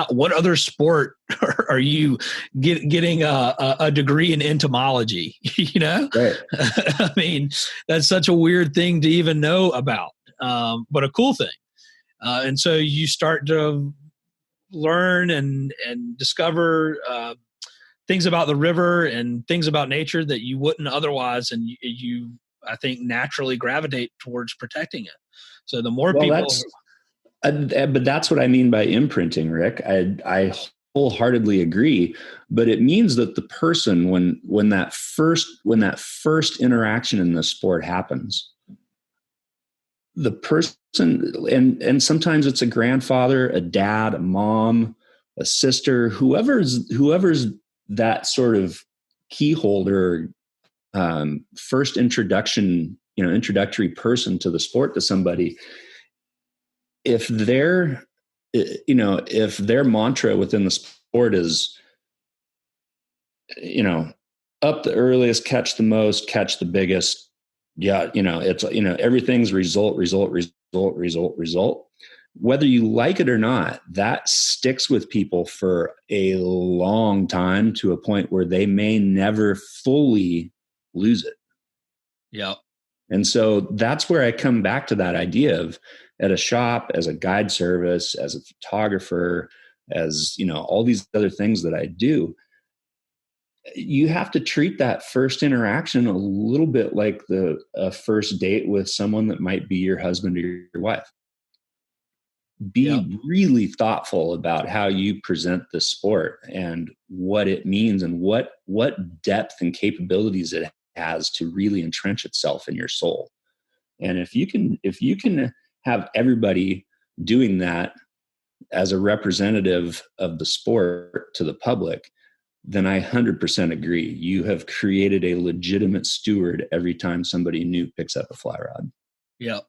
What other sport are you getting a degree in entomology? Right. I mean, that's such a weird thing to even know about, but a cool thing. And so you start to learn and discover things about the river and things about nature that you wouldn't otherwise, and you I think naturally gravitate towards protecting it. So the more people. But that's what I mean by imprinting, Rick. I wholeheartedly agree. But it means that the person, when that first interaction in the sport happens, the person, and sometimes it's a grandfather, a dad, a mom, a sister, whoever's that sort of key holder, first introductory person to the sport to somebody. If their mantra within the sport is, up the earliest, catch the most, catch the biggest. Yeah. It's, everything's result. Whether you like it or not, that sticks with people for a long time, to a point where they may never fully lose it. Yeah. And so that's where I come back to that idea of, at a shop, as a guide service, as a photographer, as all these other things that I do, you have to treat that first interaction a little bit like a first date with someone that might be your husband or your wife. Be really thoughtful about how you present the sport and what it means, and what depth and capabilities it has to really entrench itself in your soul. And if you can have everybody doing that as a representative of the sport to the public, then I 100% agree. You have created a legitimate steward every time somebody new picks up a fly rod. Yeah.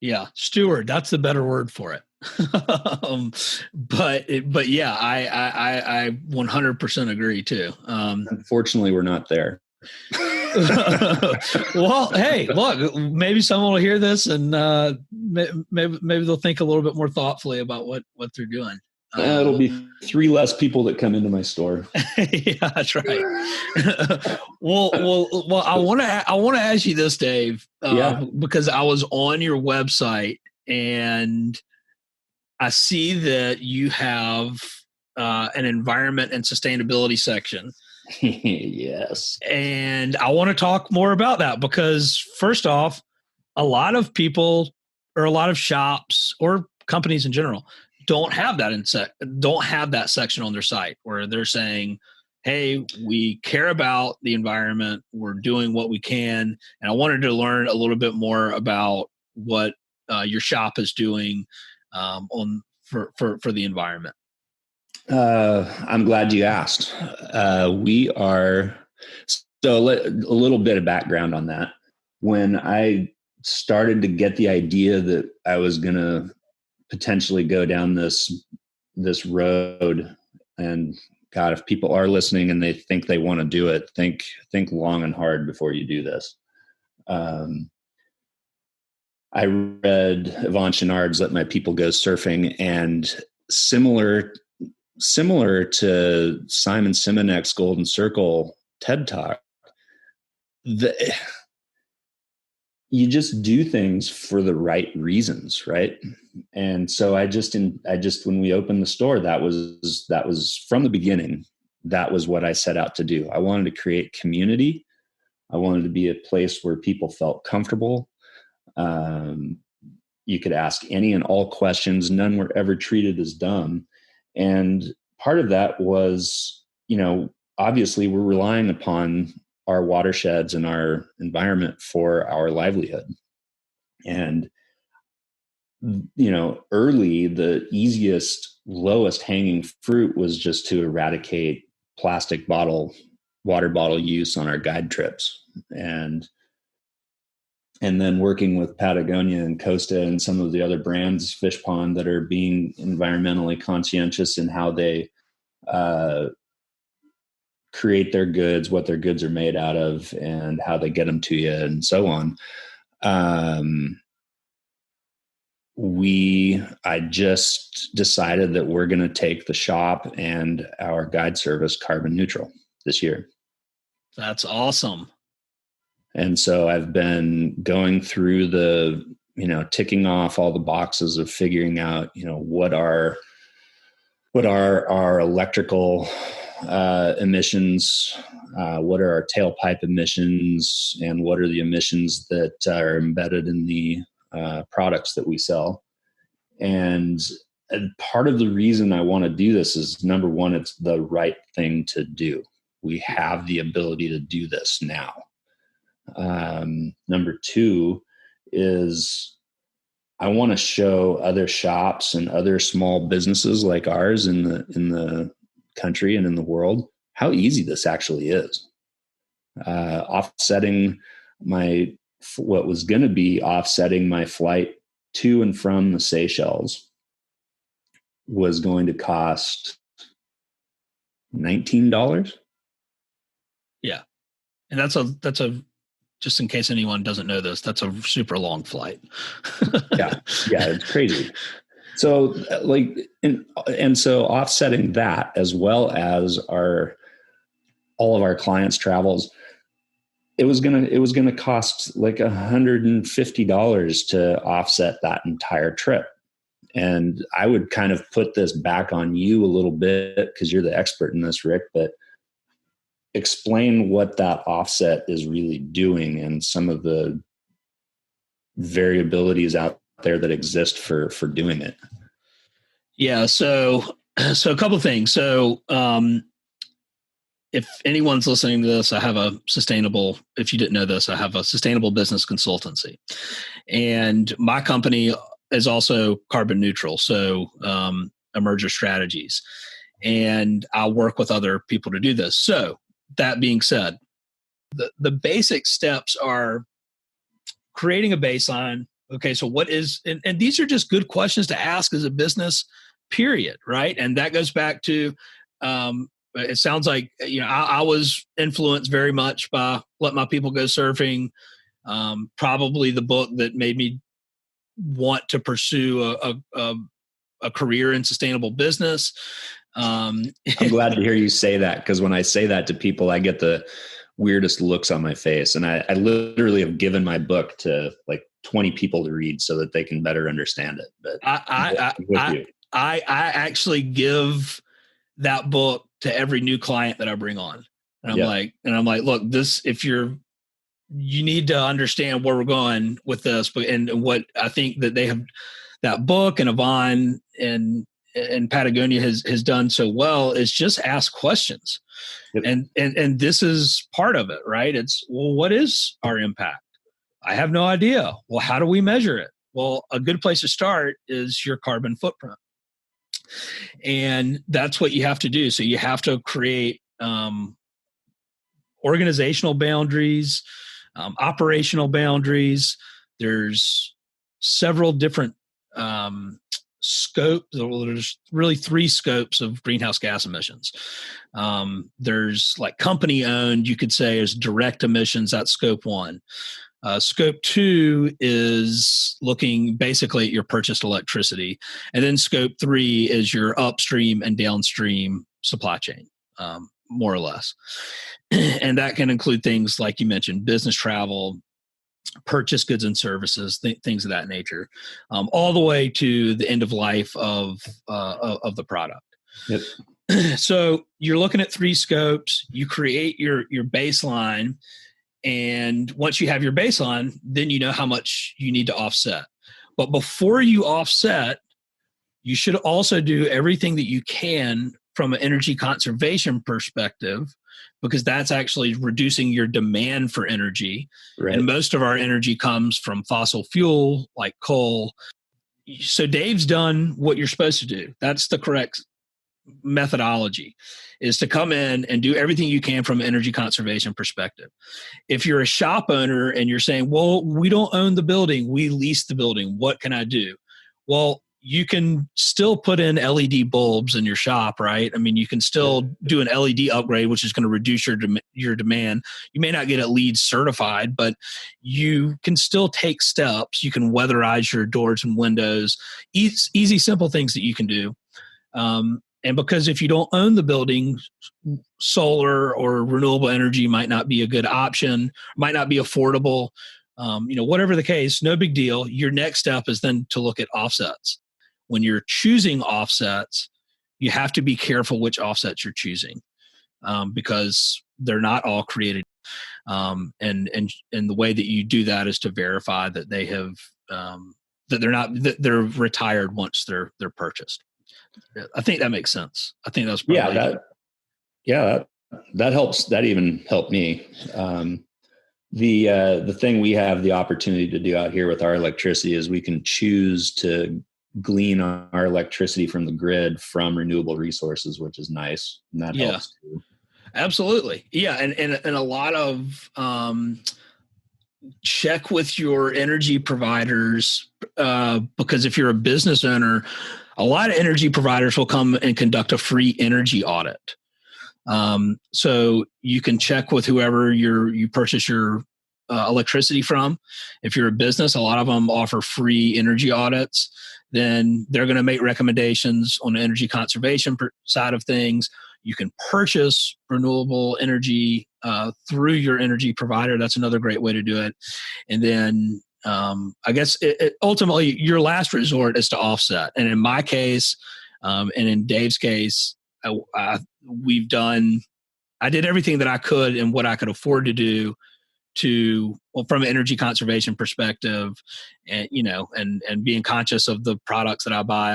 Yeah. Steward. That's the better word for it. But yeah, I 100% agree too. Unfortunately, we're not there. Well, hey, look, maybe someone will hear this and maybe they'll think a little bit more thoughtfully about what they're doing. It'll be 3 less people that come into my store. Yeah, that's right. well, I want to ask you this, Dave, because I was on your website and I see that you have an environment and sustainability section. Yes. And I want to talk more about that because, first off, a lot of people or a lot of shops or companies in general don't have that section on their site where they're saying, hey, we care about the environment, we're doing what we can. And I wanted to learn a little bit more about what your shop is doing for the environment. I'm glad you asked. We are, so a little bit of background on that. When I started to get the idea that I was going to potentially go down this road, and God, if people are listening and they think they want to do it, think long and hard before you do this. I read Yvon Chouinard's Let My People Go Surfing, and similar to Simon Simonek's Golden Circle TED Talk, you just do things for the right reasons, right? And so I just when we opened the store, that was from the beginning, that was what I set out to do. I wanted to create community. I wanted to be a place where people felt comfortable. You could ask any and all questions. None were ever treated as dumb. And part of that was, obviously we're relying upon our watersheds and our environment for our livelihood. And, early, the easiest, lowest hanging fruit was just to eradicate plastic water bottle use on our guide trips. And then working with Patagonia and Costa and some of the other brands, Fish Pond, that are being environmentally conscientious in how they create their goods, what their goods are made out of, and how they get them to you, and so on. I just decided that we're going to take the shop and our guide service carbon neutral this year. That's awesome. And so I've been going through ticking off all the boxes of figuring out, what are our electrical emissions, what are our tailpipe emissions, and what are the emissions that are embedded in the products that we sell. And part of the reason I want to do this is, number one, it's the right thing to do. We have the ability to do this now. Number two is I want to show other shops and other small businesses like ours in the country and in the world how easy this actually is. Offsetting what was going to be offsetting my flight to and from the Seychelles was going to cost $19. Yeah. And that's a just in case anyone doesn't know this, that's a super long flight. Yeah, it's crazy. So so offsetting that, as well as all of our clients' travels, it was gonna cost like $150 to offset that entire trip. And I would kind of put this back on you a little bit because you're the expert in this, Rick, but explain what that offset is really doing and some of the variabilities out there that exist for doing it. Yeah. So a couple of things. So, if anyone's listening to this, if you didn't know this, I have a sustainable business consultancy, and my company is also carbon neutral. So, Emerger Strategies, and I work with other people to do this. So, that being said, the basic steps are creating a baseline. Okay, so what is, and these are just good questions to ask as a business, period, right? And that goes back to, It sounds like, I was influenced very much by Let My People Go Surfing. Probably the book that made me want to pursue a career in sustainable business. I'm glad to hear you say that, because when I say that to people, I get the weirdest looks on my face. And I literally have given my book to like 20 people to read so that they can better understand it. But I actually give that book to every new client that I bring on. And I'm like, look, you need to understand where we're going with this. And what I think that they have, that book and Avon and Patagonia has done so well is just ask questions. Yep. And this is part of it, right? It's, well, what is our impact? I have no idea. Well, how do we measure it? Well, a good place to start is your carbon footprint. And that's what you have to do. So you have to create organizational boundaries, operational boundaries. There's several different scopes. There's really 3 scopes of greenhouse gas emissions. There's like company owned, you could say, is direct emissions. That's scope 1. Scope 2 is looking basically at your purchased electricity. And then scope 3 is your upstream and downstream supply chain, more or less. And that can include things like you mentioned, business travel, purchase goods and services, things of that nature, all the way to the end of life of the product. Yep. So you're looking at 3 scopes. You create your baseline, and once you have your baseline, then you know how much you need to offset. But before you offset, you should also do everything that you can from an energy conservation perspective, because that's actually reducing your demand for energy. Right. And most of our energy comes from fossil fuel like coal. So Dave's done what you're supposed to do. That's the correct methodology, is to come in and do everything you can from an energy conservation perspective. If you're a shop owner and you're saying, well, we don't own the building, we lease the building, what can I do? Well, you can still put in LED bulbs in your shop, right? I mean, you can still do an LED upgrade, which is going to reduce your demand. You may not get it LEED certified, but you can still take steps. You can weatherize your doors and windows, easy, simple things that you can do. And because if you don't own the building, solar or renewable energy might not be a good option, might not be affordable. Whatever the case, no big deal. Your next step is then to look at offsets. When you're choosing offsets, you have to be careful which offsets you're choosing, because they're not all created. And the way that you do that is to verify that they have that they're retired once they're purchased. I think that makes sense. I think that's probably that helps. That even helped me. The thing we have the opportunity to do out here with our electricity is we can choose to glean our electricity from the grid from renewable resources, which is nice. And that helps too. Absolutely. Yeah. And a lot of, check with your energy providers, because if you're a business owner, a lot of energy providers will come and conduct a free energy audit. So you can check with whoever you purchase your electricity from. If you're a business, a lot of them offer free energy audits. Then they're going to make recommendations on the energy conservation side of things. You can purchase renewable energy through your energy provider. That's another great way to do it. And then I guess ultimately your last resort is to offset. And in my case, and in Dave's case, I did everything that I could and what I could afford to do from an energy conservation perspective, and and being conscious of the products that I buy.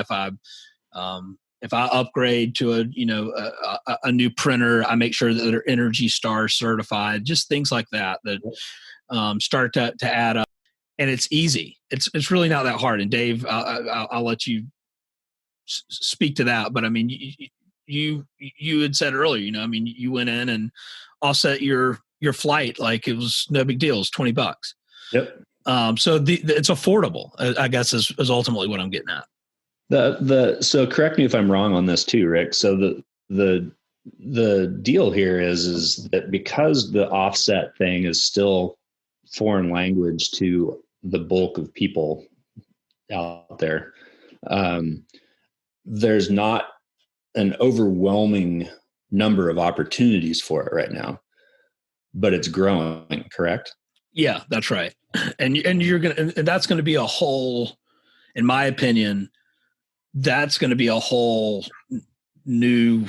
If I upgrade to a new printer, I make sure that they're Energy Star certified. Just things like that start to add up, and it's easy. It's really not that hard. And Dave, I'll let you speak to that. But I mean, you had said earlier, you went in and offset your flight like it was no big deal. It's $20. Yep. So it's affordable, I guess is ultimately what I'm getting at. So correct me if I'm wrong on this too, Rick. So the the deal here is that because the offset thing is still foreign language to the bulk of people out there, there's not an overwhelming number of opportunities for it right now, but it's growing, correct? Yeah, that's right. And that's going to be a whole, in my opinion, that's going to be a whole new,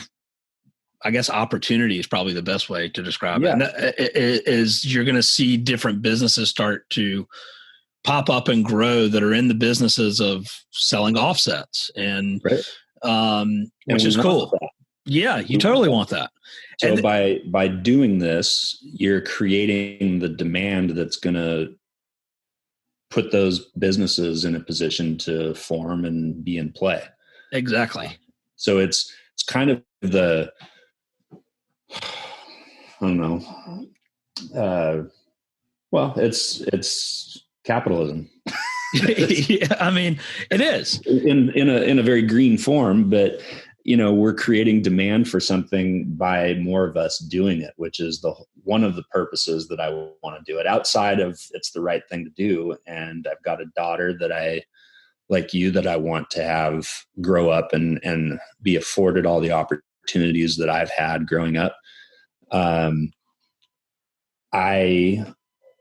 I guess, opportunity is probably the best way to describe it. And is you're going to see different businesses start to pop up and grow that are in the businesses of selling offsets, and which is cool. That. Yeah, you totally want that. So by doing this, you're creating the demand that's going to put those businesses in a position to form and be in play. Exactly. So it's kind of the, I don't know. Well, it's capitalism. Yeah, I mean, it is in a very green form, but we're creating demand for something by more of us doing it, which is one of the purposes that I want to do it. Outside of it's the right thing to do, and I've got a daughter that I want to have grow up and be afforded all the opportunities that I've had growing up. I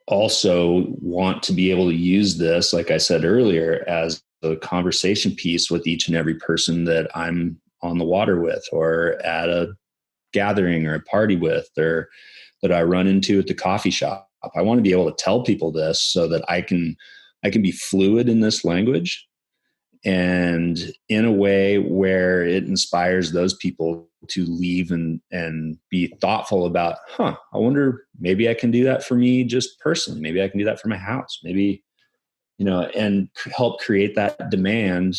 also want to be able to use this, like I said earlier, as a conversation piece with each and every person that I'm on the water with, or at a gathering or a party with, or that I run into at the coffee shop. I want to be able to tell people this so that I can be fluid in this language, and in a way where it inspires those people to leave and be thoughtful about, I wonder, maybe I can do that for me just personally. Maybe I can do that for my house. Maybe, and help create that demand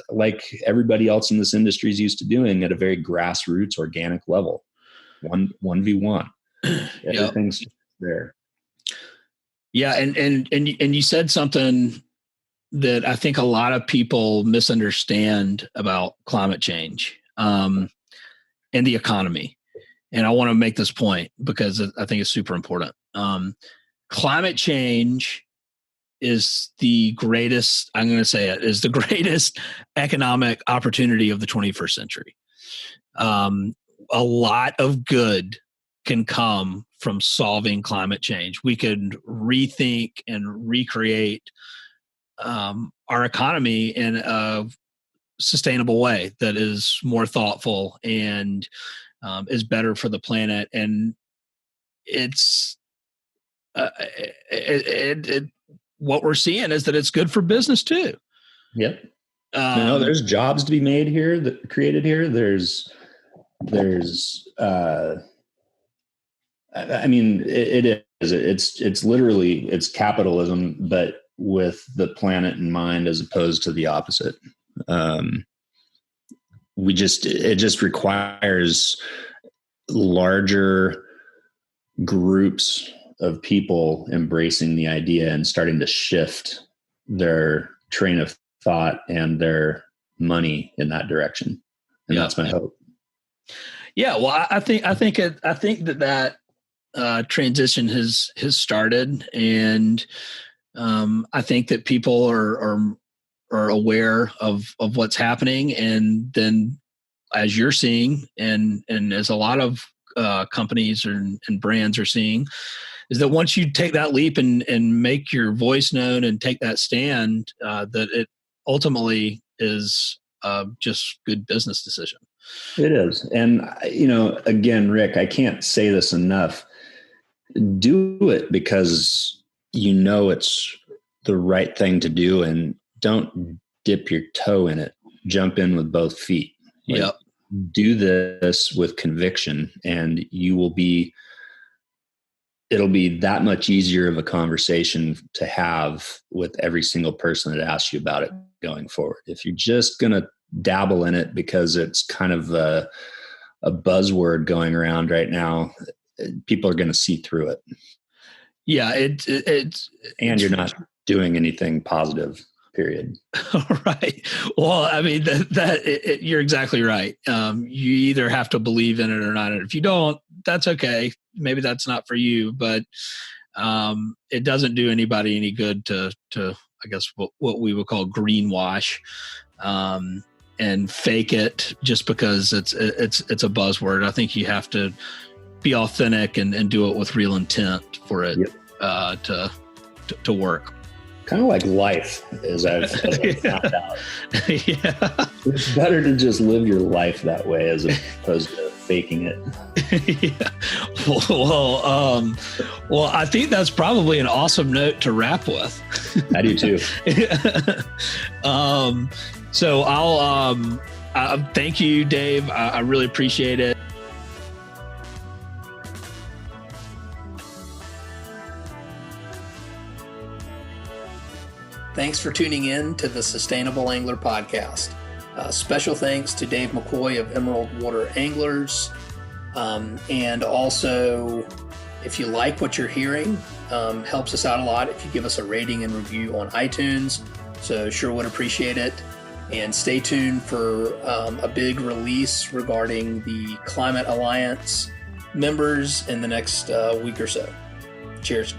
like everybody else in this industry is used to doing, at a very grassroots, organic level. 1v1. Everything's there. Yeah. And you said something that I think a lot of people misunderstand about climate change and the economy. And I want to make this point because I think it's super important. Climate change is the greatest, I'm going to say it, is the greatest economic opportunity of the 21st century. A lot of good can come from solving climate change. We could rethink and recreate our economy in a sustainable way that is more thoughtful and is better for the planet. And it's what we're seeing is that it's good for business too. Yep. There's jobs to be made here, that created here. It's literally, it's capitalism, but with the planet in mind, as opposed to the opposite. It just requires larger groups of people embracing the idea and starting to shift their train of thought and their money in that direction. And that's my hope. Yeah. Well, I think that transition has started, and I think that people are aware of what's happening. And then, as you're seeing, and as a lot of companies and brands are seeing, is that once you take that leap and make your voice known and take that stand, that it ultimately is just good business decision. It is. And, again, Rick, I can't say this enough. Do it because it's the right thing to do, and don't dip your toe in it. Jump in with both feet. Yep. Do this with conviction, and it'll be that much easier of a conversation to have with every single person that asks you about it going forward. If you're just going to dabble in it because it's kind of a buzzword going around right now, people are going to see through it. Yeah. And you're not doing anything positive. period. Right. Well, I mean, you're exactly right. You either have to believe in it or not. If you don't, that's okay. Maybe that's not for you, but it doesn't do anybody any good to I guess what we would call greenwash, and fake it just because it's a buzzword. I think you have to be authentic and do it with real intent for it to work. Kind of like life, as I've found out. Yeah. It's better to just live your life that way as opposed to faking it. Yeah. Well, I think that's probably an awesome note to wrap with. I do too. So I'll thank you, Dave. I really appreciate it. Thanks for tuning in to the Sustainable Angler Podcast. Special thanks to Dave McCoy of Emerald Water Anglers. And also, if you like what you're hearing, helps us out a lot if you give us a rating and review on iTunes. So sure would appreciate it. And stay tuned for a big release regarding the Climate Alliance members in the next week or so. Cheers.